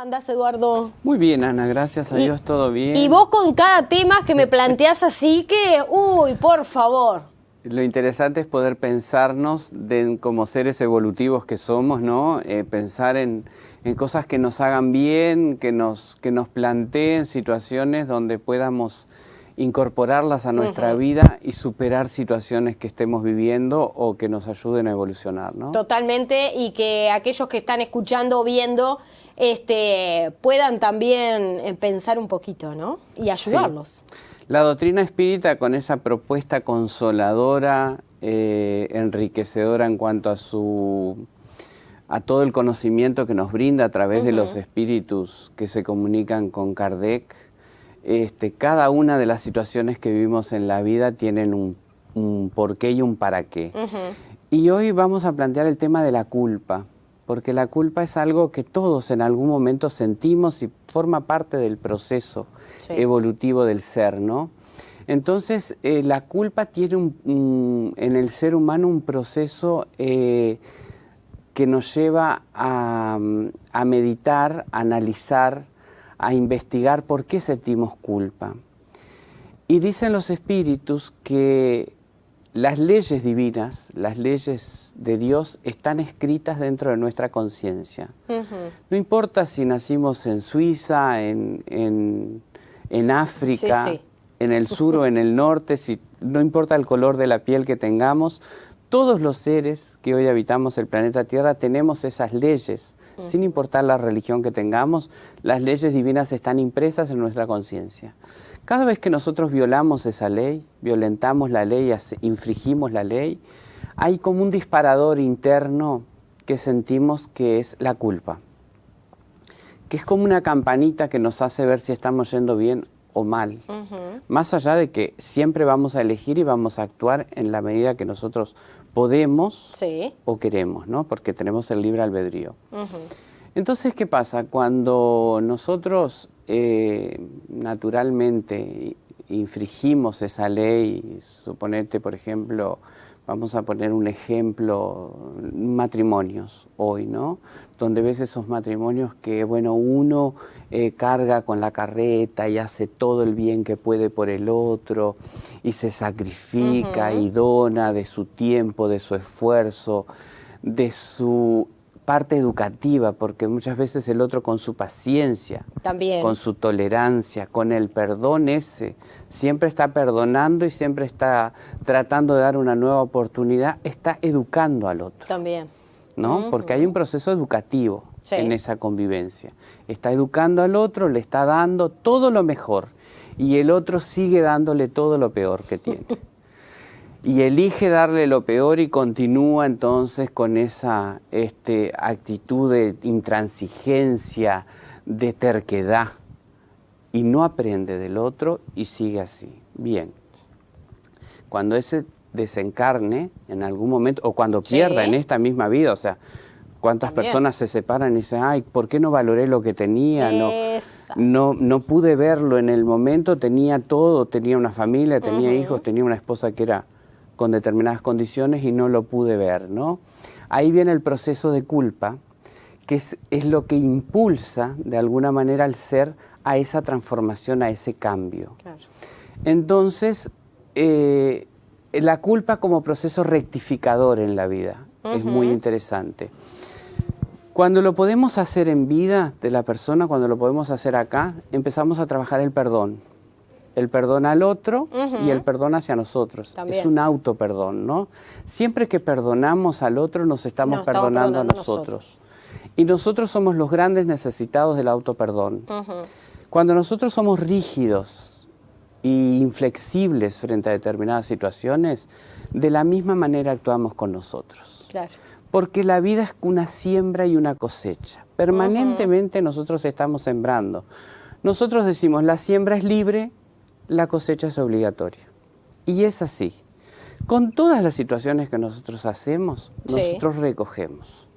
andás, Eduardo? Muy bien, Ana, gracias a Dios, todo bien. Y vos con cada tema que me planteás así que, uy, por favor. Lo interesante es poder pensarnos como seres evolutivos que somos, ¿no? Pensar en cosas que nos hagan bien, que nos planteen situaciones donde podamos incorporarlas a nuestra vida y superar situaciones que estemos viviendo o que nos ayuden a evolucionar, ¿no? Totalmente, y que aquellos que están escuchando o viendo puedan también pensar un poquito, ¿no? Y ayudarlos. Sí. La doctrina espírita, con esa propuesta consoladora, enriquecedora en cuanto a todo el conocimiento que nos brinda a través de los espíritus que se comunican con Kardec, cada una de las situaciones que vivimos en la vida tienen un porqué y un para qué. Y hoy vamos a plantear el tema de la culpa, porque la culpa es algo que todos en algún momento sentimos y forma parte del proceso evolutivo del ser, ¿no? Entonces, la culpa tiene en el ser humano un proceso que nos lleva a meditar, a analizar, a investigar por qué sentimos culpa. Y dicen los espíritus que las leyes divinas, las leyes de Dios, están escritas dentro de nuestra conciencia. No importa si nacimos en Suiza, en África, en el sur o en el norte, no importa el color de la piel que tengamos, todos los seres que hoy habitamos el planeta Tierra tenemos esas leyes. Sin importar la religión que tengamos, las leyes divinas están impresas en nuestra conciencia. Cada vez que nosotros violamos esa ley, violentamos la ley, infringimos la ley, hay como un disparador interno que sentimos que es la culpa, que es como una campanita que nos hace ver si estamos yendo bien o mal, más allá de que siempre vamos a elegir y vamos a actuar en la medida que nosotros podemos o queremos, ¿no? Porque tenemos el libre albedrío. Entonces, ¿qué pasa? Cuando nosotros naturalmente infringimos esa ley, suponete, por ejemplo, vamos a poner un ejemplo, matrimonios hoy, ¿no? Donde ves esos matrimonios que, bueno, uno carga con la carreta y hace todo el bien que puede por el otro y se sacrifica y dona de su tiempo, de su esfuerzo, de su parte educativa, porque muchas veces el otro con su paciencia, con su tolerancia, con el perdón ese, siempre está perdonando y siempre está tratando de dar una nueva oportunidad, está educando al otro. ¿No? Porque hay un proceso educativo en esa convivencia. Está educando al otro, le está dando todo lo mejor y el otro sigue dándole todo lo peor que tiene. Y elige darle lo peor y continúa entonces con esa actitud de intransigencia, de terquedad, y no aprende del otro y sigue así. Bien, cuando ese desencarne en algún momento, o cuando pierda en esta misma vida, o sea, cuántas personas se separan y dicen, ay, ¿por qué no valoré lo que tenía? No pude verlo en el momento, tenía todo, tenía una familia, tenía hijos, tenía una esposa que era con determinadas condiciones y no lo pude ver, ¿no? Ahí viene el proceso de culpa, que es lo que impulsa de alguna manera al ser a esa transformación, a ese cambio. Entonces, la culpa como proceso rectificador en la vida es muy interesante. Cuando lo podemos hacer en vida de la persona, cuando lo podemos hacer acá, empezamos a trabajar el perdón. El perdón al otro y el perdón hacia nosotros. Es un autoperdón, ¿no? Siempre que perdonamos al otro nos estamos perdonando a nosotros. Y nosotros somos los grandes necesitados del autoperdón. Cuando nosotros somos rígidos e inflexibles frente a determinadas situaciones, de la misma manera actuamos con nosotros. Porque la vida es una siembra y una cosecha. Permanentemente nosotros estamos sembrando. Nosotros decimos, la siembra es libre, la cosecha es obligatoria. Y es así. Con todas las situaciones que nosotros hacemos, nosotros recogemos.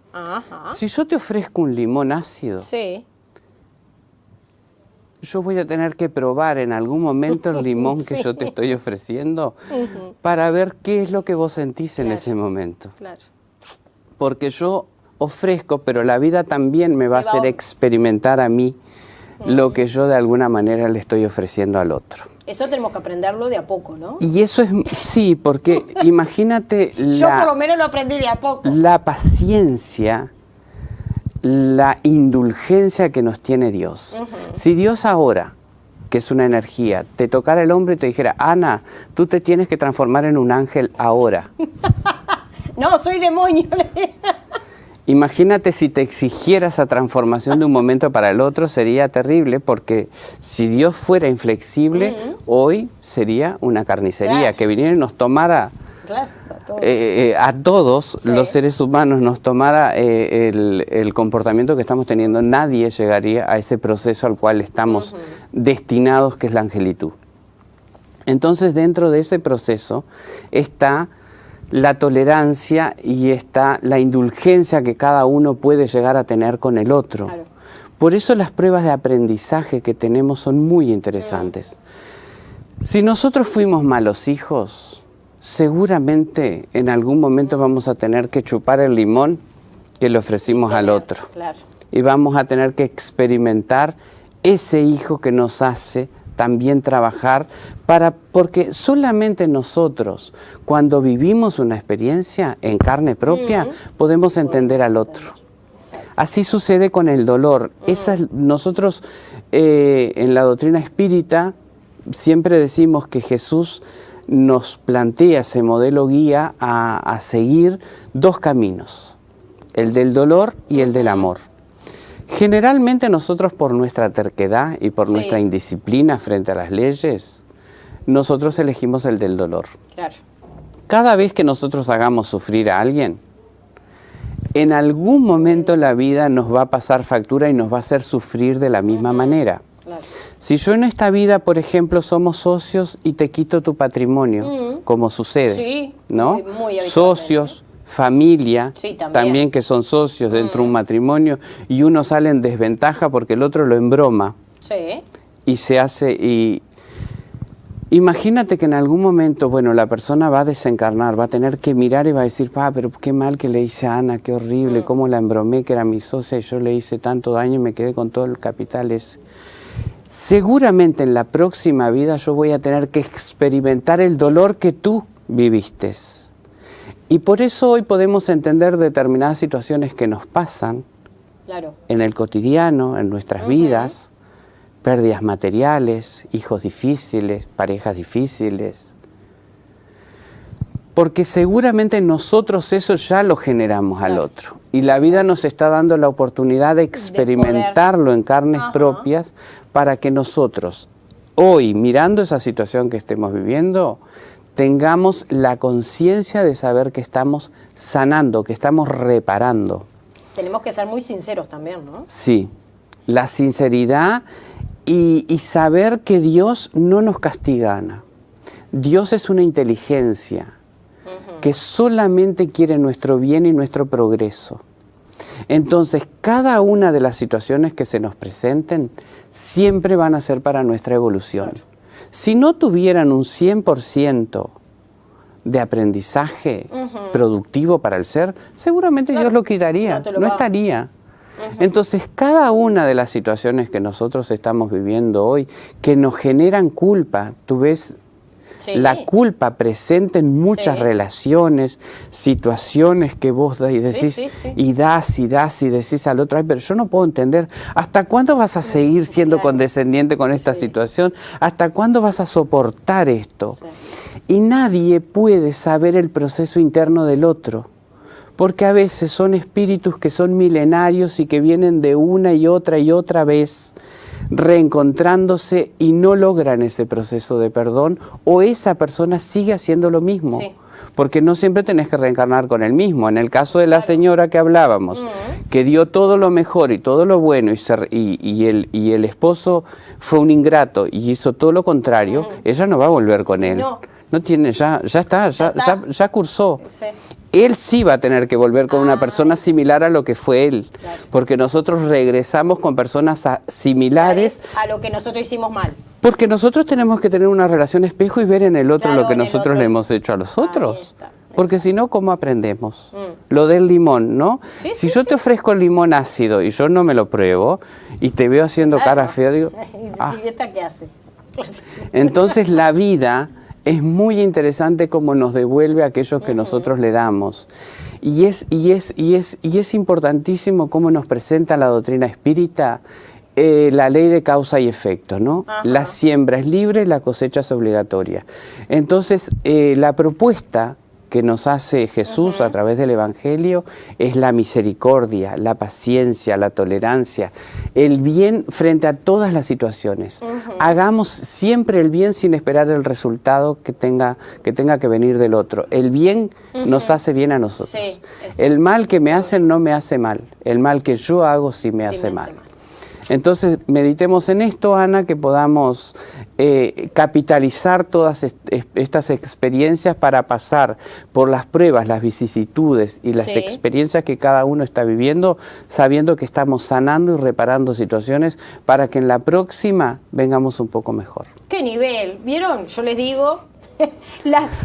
Si yo te ofrezco un limón ácido, yo voy a tener que probar en algún momento el limón que yo te estoy ofreciendo para ver qué es lo que vos sentís en ese momento. Porque yo ofrezco, pero la vida también me va a hacer experimentar a mí lo que yo de alguna manera le estoy ofreciendo al otro. Eso tenemos que aprenderlo de a poco, ¿no? Y eso es, sí, porque imagínate yo por lo menos lo aprendí de a poco. La paciencia, la indulgencia que nos tiene Dios. Si Dios ahora, que es una energía, te tocara el hombro y te dijera, Ana, tú te tienes que transformar en un ángel ahora. No, soy demonio. Imagínate si te exigiera esa transformación de un momento para el otro, sería terrible, porque si Dios fuera inflexible, hoy sería una carnicería, que viniera y nos tomara a todos sí. Los seres humanos, nos tomara el comportamiento que estamos teniendo. Nadie llegaría a ese proceso al cual estamos destinados, que es la angelitud. Entonces, dentro de ese proceso está la tolerancia y está la indulgencia que cada uno puede llegar a tener con el otro. Claro. Por eso las pruebas de aprendizaje que tenemos son muy interesantes. Si nosotros fuimos malos hijos, seguramente en algún momento vamos a tener que chupar el limón que le ofrecimos al otro. Claro. Y vamos a tener que experimentar ese hijo que nos hace también trabajar porque solamente nosotros, cuando vivimos una experiencia en carne propia, podemos entender al otro. Así sucede con el dolor. Nosotros en la doctrina espírita siempre decimos que Jesús nos plantea ese modelo guía a seguir dos caminos, el del dolor y el del amor. Generalmente nosotros, por nuestra terquedad y por nuestra indisciplina frente a las leyes, nosotros elegimos el del dolor. Claro. Cada vez que nosotros hagamos sufrir a alguien, en algún momento la vida nos va a pasar factura y nos va a hacer sufrir de la misma manera. Claro. Si yo en esta vida, por ejemplo, somos socios y te quito tu patrimonio, como sucede, ¿no? Muy socios, familia, también que son socios dentro de un matrimonio, y uno sale en desventaja porque el otro lo embroma. Y se hace... Imagínate que en algún momento, bueno, la persona va a desencarnar, va a tener que mirar y va a decir, pero qué mal que le hice a Ana, qué horrible, cómo la embromé, que era mi socia, y yo le hice tanto daño y me quedé con todo el capital ese. Seguramente en la próxima vida yo voy a tener que experimentar el dolor que tú viviste. Y por eso hoy podemos entender determinadas situaciones que nos pasan en el cotidiano, en nuestras vidas, pérdidas materiales, hijos difíciles, parejas difíciles. Porque seguramente nosotros eso ya lo generamos al otro. Y la vida nos está dando la oportunidad de experimentarlo en carnes propias para que nosotros, hoy, mirando esa situación que estemos viviendo, tengamos la conciencia de saber que estamos sanando, que estamos reparando. Tenemos que ser muy sinceros también, ¿no? Sí, la sinceridad y saber que Dios no nos castiga, Ana. Dios es una inteligencia que solamente quiere nuestro bien y nuestro progreso. Entonces, cada una de las situaciones que se nos presenten siempre van a ser para nuestra evolución. Claro. Si no tuvieran un 100% de aprendizaje productivo para el ser, seguramente Dios lo quitaría, no estaría. Entonces, cada una de las situaciones que nosotros estamos viviendo hoy, que nos generan culpa, tú ves la culpa presente en muchas relaciones, situaciones que vos das y decís, y das y decís al otro, pero yo no puedo entender, ¿hasta cuándo vas a seguir siendo condescendiente con esta situación? ¿Hasta cuándo vas a soportar esto? Y nadie puede saber el proceso interno del otro, porque a veces son espíritus que son milenarios y que vienen de una y otra vez reencontrándose y no logran ese proceso de perdón, o esa persona sigue haciendo lo mismo, porque no siempre tenés que reencarnar con el mismo. En el caso de la señora que hablábamos, que dio todo lo mejor y todo lo bueno y el esposo fue un ingrato y hizo todo lo contrario, ella no va a volver con él. No tiene, ya está, ya cursó. Él sí va a tener que volver con una persona similar a lo que fue él, porque nosotros regresamos con personas similares a lo que nosotros hicimos mal. Porque nosotros tenemos que tener una relación espejo y ver en el otro lo que nosotros le hemos hecho a los otros. Porque si no, ¿cómo aprendemos? Lo del limón, ¿no? Sí, si sí, yo sí. te ofrezco el limón ácido y yo no me lo pruebo y te veo haciendo cara fea, digo, ¿Y esta qué hace? entonces la vida es muy interesante como nos devuelve aquellos que nosotros le damos. Y es importantísimo cómo nos presenta la doctrina espírita la ley de causa y efecto, ¿no? Ajá. La siembra es libre, la cosecha es obligatoria. Entonces, la propuesta que nos hace Jesús a través del Evangelio es la misericordia, la paciencia, la tolerancia, el bien frente a todas las situaciones. Hagamos siempre el bien sin esperar el resultado que tenga que venir del otro. El bien nos hace bien a nosotros. Sí, el mal que me hacen no me hace mal. El mal que yo hago sí me hace mal. Entonces, meditemos en esto, Ana, que podamos capitalizar todas estas experiencias para pasar por las pruebas, las vicisitudes y las experiencias que cada uno está viviendo, sabiendo que estamos sanando y reparando situaciones para que en la próxima vengamos un poco mejor. ¿Qué nivel? ¿Vieron? Yo les digo,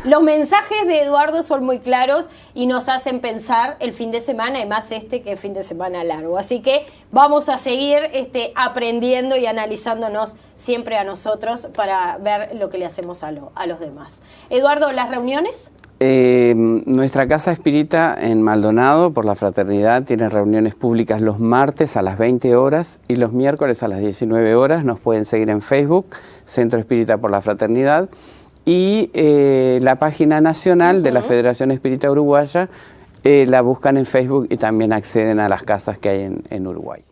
los mensajes de Eduardo son muy claros y nos hacen pensar el fin de semana, y más que es fin de semana largo. Así que vamos a seguir aprendiendo y analizándonos siempre a nosotros para ver lo que le hacemos a los demás. Eduardo, ¿las reuniones? Nuestra Casa Espírita en Maldonado, por la Fraternidad, tiene reuniones públicas los martes a las 20 horas y los miércoles a las 19 horas. Nos pueden seguir en Facebook, Centro Espírita por la Fraternidad. Y la página nacional de la Federación Espírita Uruguaya la buscan en Facebook y también acceden a las casas que hay en Uruguay.